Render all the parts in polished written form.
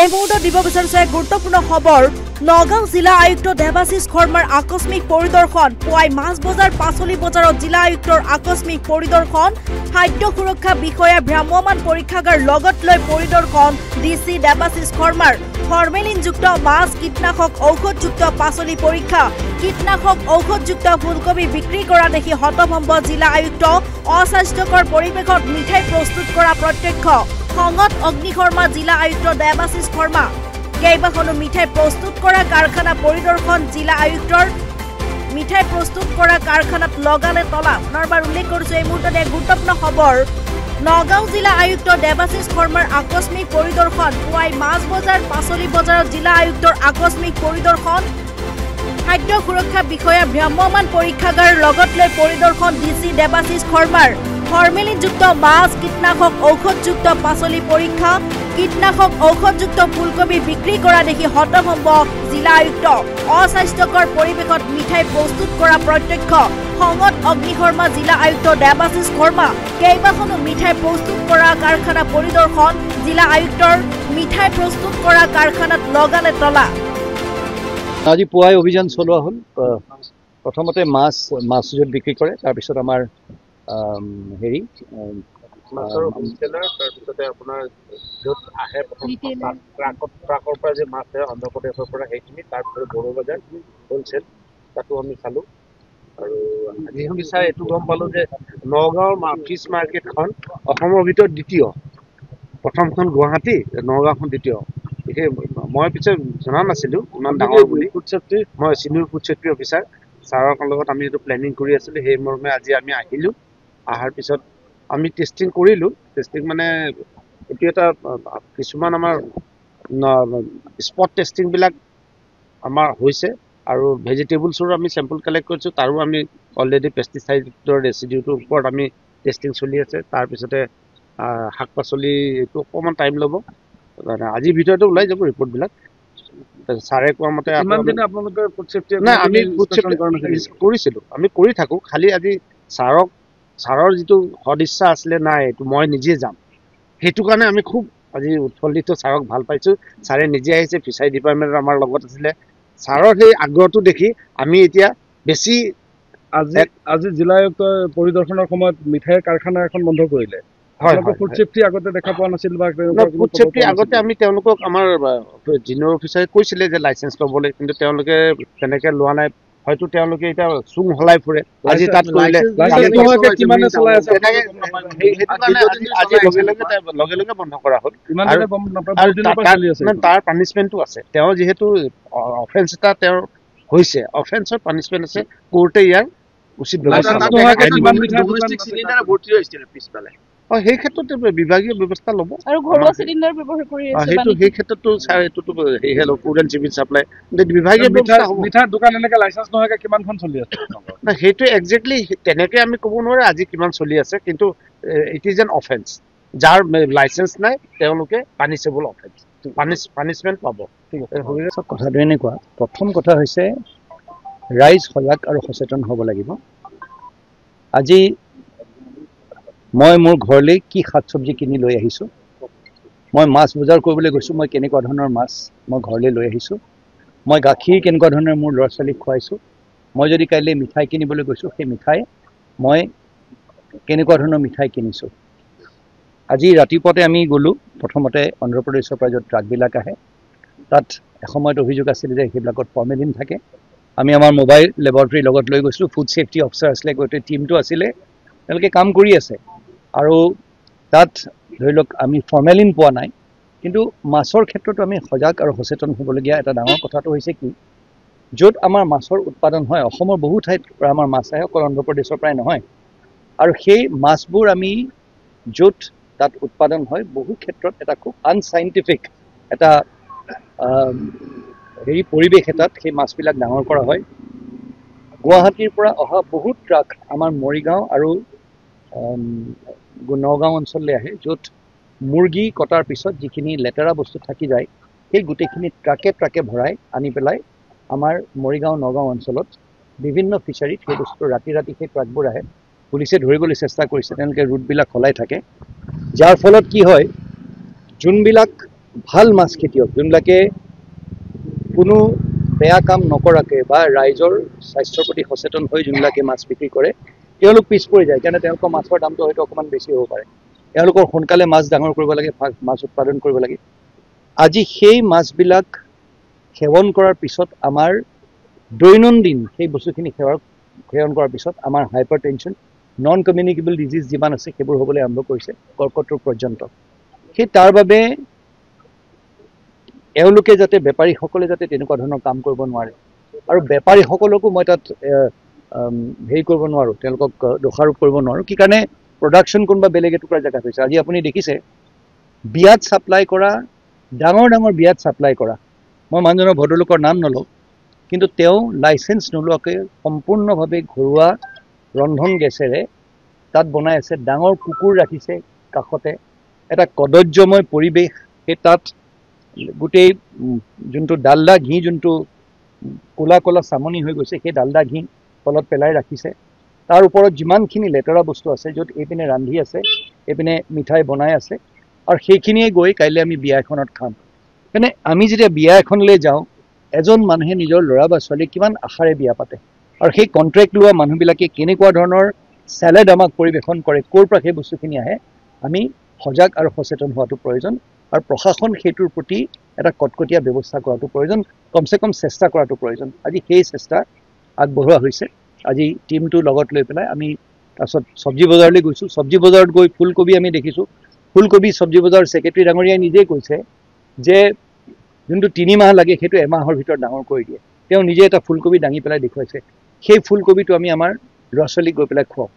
এই মুহূৰ্তত দিব বিচাৰিছে গুৰুত্বপূৰ্ণ খবৰ নগাঁও জিলা আয়ুক্ত দেৱাশিষ শৰ্মাৰ আকস্মিক পৰিদৰ্শন পুৱাই মাছ বজাৰ পাচলি বজাৰত জিলা আয়ুক্তৰ আকস্মিক পৰিদৰ্শন খাদ্য সুৰক্ষা বিষয়া ভ্ৰাম্যমান পৰীক্ষাগাৰ লগত লৈ পৰিদৰ্শন ডিসি দেৱাশিষ শৰ্মাৰ ফৰ্মেলিনযুক্ত মাছ কীটনাশক ঔষধযুক্ত পাচলি পৰীক্ষা কীটনাশক ঔষধযুক্ত ফুলকবি বিক্ৰী কৰা দেখি হতভম্ব জিলা আয়ুক্ত অস্বাস্থ্যকৰ পৰিৱেশত মিঠাই প্ৰস্তুত কৰা প্ৰত্যক্ষ খঙত অগ্নিশৰ্মা জিলা আয়ুক্ত দেৱাশিষ শৰ্মা কেইবাখনো মিঠাই প্ৰস্তুত কৰা কাৰখানা পৰিদৰ্শন জিলা আয়ুক্তৰ মিঠাই প্ৰস্তুত কৰা কাৰখানাত লগালে তলা পুনৰবাৰ উল্লেখ কৰিছো এই মুহূৰ্তত এক গুৰুত্বপূৰ্ণ খবৰ নগাঁও জিলা আয়ুক্ত দেৱাশিষ শৰ্মাৰ আকস্মিক পৰিদৰ্শন পুৱাই মাছ বজাৰ পাচলি বজাৰত জিলা আয়ুক্তৰ আকস্মিক পৰিদৰ্শন খাদ্য সুৰক্ষা বিষয়া ভ্ৰাম্যমান পৰীক্ষাগাৰ লগত লৈ পৰিদৰ্শন ডিসি দেৱাশিষ শৰ্মাৰ ফৰ্মেলিনযুক্ত মাছ কীটনাশক ঔষধযুক্ত পাচলি পৰীক্ষা কীটনাশক ঔষধযুক্ত ফুলকবি বিক্ৰী কৰা দেখি হতভম্ব জিলা আয়ুক্ত অস্বাস্থ্যকৰ পৰিৱেশত মিঠাই প্ৰস্তুত কৰা প্ৰত্যক্ষ খঙত অগ্নিশৰ্মা জিলা আয়ুক্ত দেৱাশিষ শৰ্মা কেইবাখনো মিঠাই প্ৰস্তুত কৰা কাৰখানা পৰিদৰ্শন জিলা আয়ুক্তৰ মিঠাই প্ৰস্তুত কৰা কাৰখানাত লগালে তলা আজি পুৱাই অভিযান চলোৱা হ'ল প্ৰথমতে মাছ য'ত বিক্ৰী কৰে তাৰপিছত আমাৰ হেৰি মাছৰ হোলচেলাৰ তাৰপিছতে আপোনাৰ য'ত আহে প্ৰথম ট্ৰাকৰ পৰা যে মাছ আহে অন্ধ্ৰপ্ৰদেশৰ পৰা সেইখিনি তাৰপিছত বড়ো বজাৰ হোলচেল তাতো আমি চালোঁ আৰু আজি আমি চাই এইটো গম পালোঁ যে নগাঁৱৰ ফিছ মাৰ্কেটখন অসমৰ ভিতৰত দ্বিতীয় প্ৰথমখন গুৱাহাটী নগাঁওখন দ্বিতীয় বিশেষ মই পিছে জনা নাছিলোঁ ইমান ডাঙৰ বুলি ফুড ছেফটি মই চিনিয়ৰ ফুড ছেফটি অফিচাৰ ছাৰৰ লগত আমি এইটো প্লেনিং কৰি আছিলোঁ সেই মৰ্মে আজি আমি আহিলোঁ আহাৰ পিছত আমি টেষ্টিং কৰিলোঁ টেষ্টিং মানে এইটো এটা কিছুমান আমাৰ স্পট টেষ্টিংবিলাক আমাৰ হৈছে আৰু ভেজিটেবলছৰো আমি চেম্পল কালেক্ট কৰিছোঁ তাৰো আমি অলৰেডি পেষ্টিচাইডৰ ৰেচিডিউটোৰ ওপৰত আমি টেষ্টিং চলি আছে তাৰপিছতে শাক পাচলি এইটো অকণমান টাইম ল'ব আজিৰ ভিতৰতে ওলাই যাব ৰিপৰ্টবিলাক ছাৰে কোৱা মতে আপোনালোকে ফুড ছেফটি নাই আমি ফুড ছেফটি কৰিছিলোঁ আমি কৰি থাকোঁ খালি আজি ছাৰৰ যিটো সদিচ্ছা আছিলে নাই এইটো মই নিজে যাম সেইটো কাৰণে আমি খুব আজি উৎফুল্লিত ছাৰক ভাল পাইছোঁ ছাৰে নিজে আহিছে ফিচাৰী ডিপাৰ্টমেণ্টৰ আমাৰ লগত আছিলে ছাৰৰ সেই আগ্ৰহটো দেখি আমি এতিয়া বেছি আজি জিলা আয়ুক্তৰ পৰিদৰ্শনৰ সময়ত মিঠাইৰ কাৰখানা এখন বন্ধ কৰিলে ফুড ছেফটি আগতে দেখা পোৱা নাছিল বা ফুড ছেফটি আগতে আমি তেওঁলোকক আমাৰ জিনিয়ৰ অফিচাৰে কৈছিলে যে লাইচেঞ্চ ল'বলৈ কিন্তু তেওঁলোকে তেনেকৈ লোৱা নাই হয়তো তেওঁলোকে এতিয়া চুং হলাই ফুৰে আজি তাত কৰিলে লগে লগে বন্ধ কৰা হ'ল তাৰ পানিচমেণ্টটো আছে তেওঁ যিহেতু অফেন্স এটা তেওঁৰ হৈছে অফেন্সৰ পানিচমেণ্ট আছে কোৰ্টে ইয়াৰ উচিত ব্যৱস্থা সেই ক্ষেত্ৰত বিভাগীয় ব্যৱস্থা ল'ব আৰু সেই ক্ষেত্ৰতো ছাৰ এইটোতো ফুড এণ্ড চিভিল চাপ্লাই বিভাগীয় মিঠাৰ দোকান এনেকৈ লাইচেঞ্চ নোহোৱাকৈ কিমানখন চলি আছে সেইটো একজেক্টলি তেনেকৈ আমি ক'ব নোৱাৰে আজি কিমান চলি আছে কিন্তু ইট ইজ এন অফেন্স যাৰ লাইচেঞ্চ নাই তেওঁলোকে পানিছেবল অফেন্স পানিচমেণ্ট পাব ঠিক আছে কথাটো এনেকুৱা প্ৰথম কথা হৈছে ৰাইজ সজাগ আৰু সচেতন হ'ব লাগিব আজি মই মোৰ ঘৰলৈ কি শাক চব্জি কিনি লৈ আহিছোঁ মই মাছ বজাৰ কৰিবলৈ গৈছোঁ মই কেনেকুৱা ধৰণৰ মাছ মই ঘৰলৈ লৈ আহিছোঁ মই গাখীৰ কেনেকুৱা ধৰণৰ মোৰ ল'ৰা ছোৱালীক খুৱাইছোঁ মই যদি কাইলৈ মিঠাই কিনিবলৈ গৈছোঁ সেই মিঠাই মই কেনেকুৱা ধৰণৰ মিঠাই কিনিছোঁ আজি ৰাতিপুৱাতে আমি গ'লোঁ প্ৰথমতে অন্ধ্ৰপ্ৰদেশৰ পৰা য'ত ট্ৰাকবিলাক আহে তাত এসময়ত অভিযোগ আছিল যে সেইবিলাকত ফৰ্মেলিন থাকে আমি আমাৰ মোবাইল লেবৰেটৰীৰ লগত লৈ গৈছিলোঁ ফুড ছেফটি অফিচাৰ আছিলে গোটেই টীমটো আছিলে তেওঁলোকে কাম কৰি আছে আৰু তাত ধৰি লওক আমি ফৰ্মেলিন পোৱা নাই কিন্তু মাছৰ ক্ষেত্ৰতো আমি সজাগ আৰু সচেতন হ'বলগীয়া এটা ডাঙৰ কথাটো হৈছে কি য'ত আমাৰ মাছৰ উৎপাদন হয় অসমৰ বহু ঠাইত পৰা আমাৰ মাছ আহে অকল অন্ধ্ৰপ্ৰদেশৰ পৰাই নহয় আৰু সেই মাছবোৰ আমি য'ত তাত উৎপাদন হয় বহু ক্ষেত্ৰত এটা খুব আনচাইণ্টিফিক এটা হেৰি পৰিৱেশ এটাত সেই মাছবিলাক ডাঙৰ কৰা হয় গুৱাহাটীৰ পৰা অহা বহুত ট্ৰাক আমাৰ মৰিগাঁও আৰু নগাঁও অঞ্চললৈ আহে য'ত মুৰ্গী কটাৰ পিছত যিখিনি লেতেৰা বস্তু থাকি যায় সেই গোটেইখিনি ট্ৰাকে ভৰাই আনি পেলাই আমাৰ মৰিগাঁও নগাঁও অঞ্চলত বিভিন্ন ফিচাৰীত সেই বস্তু ৰাতি সেই ট্ৰাকবোৰ আহে পুলিচে ধৰিবলৈ চেষ্টা কৰিছে তেওঁলোকে ৰুটবিলাক সলাই থাকে যাৰ ফলত কি হয় যোনবিলাক ভাল মাছ খেতিয়ক যোনবিলাকে কোনো বেয়া কাম নকৰাকৈ বা ৰাইজৰ স্বাস্থ্যৰ প্ৰতি সচেতন হৈ যোনবিলাকে মাছ বিক্ৰী কৰে তেওঁলোক পিছ পৰি যায় কাৰণ তেওঁলোকৰ মাছৰ দামটো হয়তো অকণমান বেছি হ'ব পাৰে তেওঁলোকৰ সোনকালে মাছ ডাঙৰ কৰিব লাগে মাছ উৎপাদন কৰিব লাগে আজি সেই মাছবিলাক সেৱন কৰাৰ পিছত আমাৰ দৈনন্দিন সেই বস্তুখিনি সেৱন কৰাৰ পিছত আমাৰ hyper tension non communicable disease যিমান আছে সেইবোৰ হ'বলৈ আৰম্ভ কৰিছে কৰ্কট ৰোগ পৰ্যন্ত সেই তাৰ বাবে এওঁলোকে যাতে বেপাৰীসকলে যাতে তেনেকুৱা ধৰণৰ কাম কৰিব নোৱাৰে আৰু বেপাৰীসকলকো মই তাত হেৰি কৰিব নোৱাৰোঁ তেওঁলোকক দোষাৰোপ কৰিব নোৱাৰোঁ কি কাৰণে প্ৰডাকশ্যন কোনোবা বেলেগ এটুকুৰা জেগাত হৈছে আজি আপুনি দেখিছে বিয়াত ছাপ্লাই কৰা ডাঙৰ ডাঙৰ বিয়াত ছাপ্লাই কৰা মই মানুহজনৰ ভদ্ৰলোকৰ নাম নলওঁ কিন্তু তেওঁ লাইচেঞ্চ নোলোৱাকৈ সম্পূৰ্ণভাৱে ঘৰুৱা ৰন্ধন গেছেৰে তাত বনাই আছে ডাঙৰ কুকুৰ ৰাখিছে কাষতে এটা কদৰ্যময় পৰিৱেশ সেই তাত গোটেই যোনটো ডালডা ঘি যোনটো ক'লা ক'লা চামনি হৈ গৈছে সেই ডালডা ঘি তলত পেলাই ৰাখিছে তাৰ ওপৰত যিমানখিনি লেতেৰা বস্তু আছে য'ত এইপিনে ৰান্ধি আছে এইপিনে মিঠাই বনাই আছে আৰু সেইখিনিয়ে গৈ কাইলৈ আমি বিয়া এখনত খাম মানে আমি যেতিয়া বিয়া এখনলৈ যাওঁ এজন মানুহে নিজৰ ল'ৰা বা ছোৱালীক কিমান আশাৰে বিয়া পাতে আৰু সেই কণ্ট্ৰেক্ট লোৱা মানুহবিলাকে কেনেকুৱা ধৰণৰ চেলেড আমাক পৰিৱেশন কৰে ক'ৰ পৰা সেই বস্তুখিনি আহে আমি সজাগ আৰু সচেতন হোৱাটো প্ৰয়োজন আৰু প্ৰশাসন সেইটোৰ প্ৰতি এটা কটকটীয়া ব্যৱস্থা কৰাটো প্ৰয়োজন কমচে কম চেষ্টা কৰাটো প্ৰয়োজন আজি সেই চেষ্টা আগবঢ়োৱা হৈছে আজি টিমটো লগত লৈ পেলাই আমি তাৰপিছত চব্জি বজাৰলৈ গৈছোঁ চব্জি বজাৰত গৈ ফুলকবি আমি দেখিছোঁ ফুলকবি চব্জি বজাৰৰ ছেক্ৰেটাৰী ডাঙৰীয়াই নিজেই কৈছে যে যোনটো 3 মাহ লাগে সেইটো এমাহৰ ভিতৰত ডাঙৰ কৰি দিয়ে তেওঁ নিজে এটা ফুলকবি দাঙি পেলাই দেখুৱাইছে সেই ফুলকবিটো আমি আমাৰ ল'ৰা ছোৱালীক গৈ পেলাই খুৱাওঁ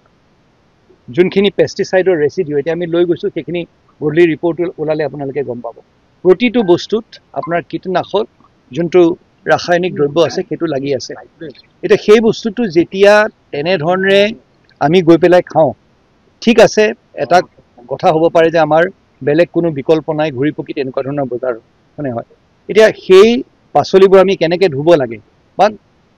যোনখিনি পেষ্টিচাইডৰ ৰেচিডিউ এতিয়া আমি লৈ গৈছোঁ সেইখিনি গধূলি ৰিপৰ্ট ওলালে আপোনালোকে গম পাব প্ৰতিটো বস্তুত আপোনাৰ কীটনাশক যোনটো ৰাসায়নিক দ্ৰব্য আছে সেইটো লাগি আছে এতিয়া সেই বস্তুটো যেতিয়া তেনেধৰণে আমি গৈ পেলাই খাওঁ ঠিক আছে এটা কথা হ'ব পাৰে যে আমাৰ বেলেগ কোনো বিকল্প নাই ঘূৰি পকি তেনেকুৱা ধৰণৰ বজাৰ মানে হয় এতিয়া সেই পাচলিবোৰ আমি কেনেকৈ ধুব লাগে বা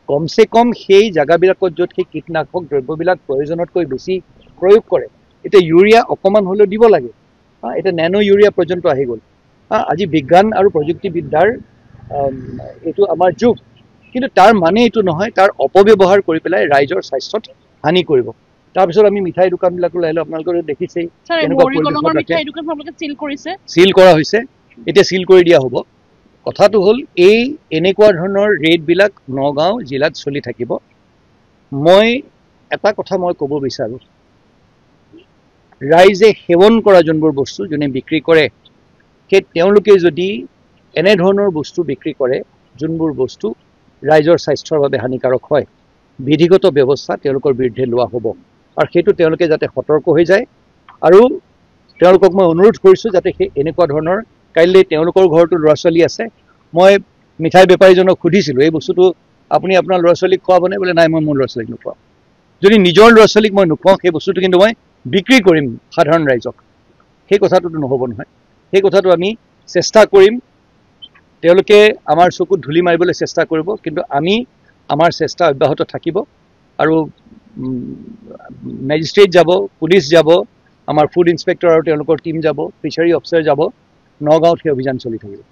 কমচে কম সেই জাগাবিলাকত য'ত সেই কীটনাশক দ্ৰব্যবিলাক প্ৰয়োজনতকৈ বেছি প্ৰয়োগ কৰে এতিয়া ইউৰিয়া অকণমান হ'লেও দিব লাগে এতিয়া নেনো ইউৰিয়া পৰ্যন্ত আহি গ'ল আজি বিজ্ঞান আৰু প্ৰযুক্তিবিদ্যাৰ এইটো আমাৰ যুগ কিন্তু তাৰ মানে এইটো নহয় তাৰ অপব্যৱহাৰ কৰি পেলাই ৰাইজৰ স্বাস্থ্যত হানি কৰিব তাৰপিছত আমি মিঠাই দোকানবিলাকলৈ আহিলোঁ আপোনালোকে দেখিছেই চিল কৰা হৈছে এতিয়া চিল কৰি দিয়া হ'ব কথাটো হ'ল এই এনেকুৱা ধৰণৰ ৰেটবিলাক নগাঁও জিলাত চলি থাকিব মই এটা কথা মই ক'ব বিচাৰোঁ ৰাইজে সেৱন কৰা যোনবোৰ বস্তু যোনে বিক্ৰী কৰে সেই তেওঁলোকে যদি এনেধৰণৰ বস্তু বিক্ৰী কৰে যোনবোৰ বস্তু ৰাইজৰ স্বাস্থ্যৰ বাবে হানিকাৰক হয় বিধিগত ব্যৱস্থা তেওঁলোকৰ বিৰুদ্ধে লোৱা হ'ব আৰু সেইটো তেওঁলোকে যাতে সতৰ্ক হৈ যায় আৰু তেওঁলোকক মই অনুৰোধ কৰিছোঁ যাতে সেই এনেকুৱা ধৰণৰ কাইলৈ তেওঁলোকৰ ঘৰতো ল'ৰা ছোৱালী আছে মই মিঠাই বেপাৰীজনক সুধিছিলোঁ এই বস্তুটো আপুনি আপোনাৰ ল'ৰা ছোৱালীক খুৱাবনে বোলে নাই মই মোৰ ল'ৰা ছোৱালীক নোখোৱাওঁ যদি নিজৰ ল'ৰা ছোৱালীক মই নোখোৱাওঁ সেই বস্তুটো কিন্তু মই বিক্ৰী কৰিম সাধাৰণ ৰাইজক সেই কথাটোতো নহ'ব নহয় সেই কথাটো আমি চেষ্টা কৰিম তেওঁলোকে আমাৰ চকুত ধূলি মাৰিবলৈ চেষ্টা কৰিব কিন্তু আমি আমাৰ চেষ্টা অব্যাহত থাকিব আৰু মেজিষ্ট্ৰেট যাব পুলিচ যাব আমাৰ ফুড ইন্সপেক্টৰ আৰু তেওঁলোকৰ টিম যাব ফিচাৰী অফিচাৰ যাব নগাঁৱত সেই অভিযান চলি থাকিব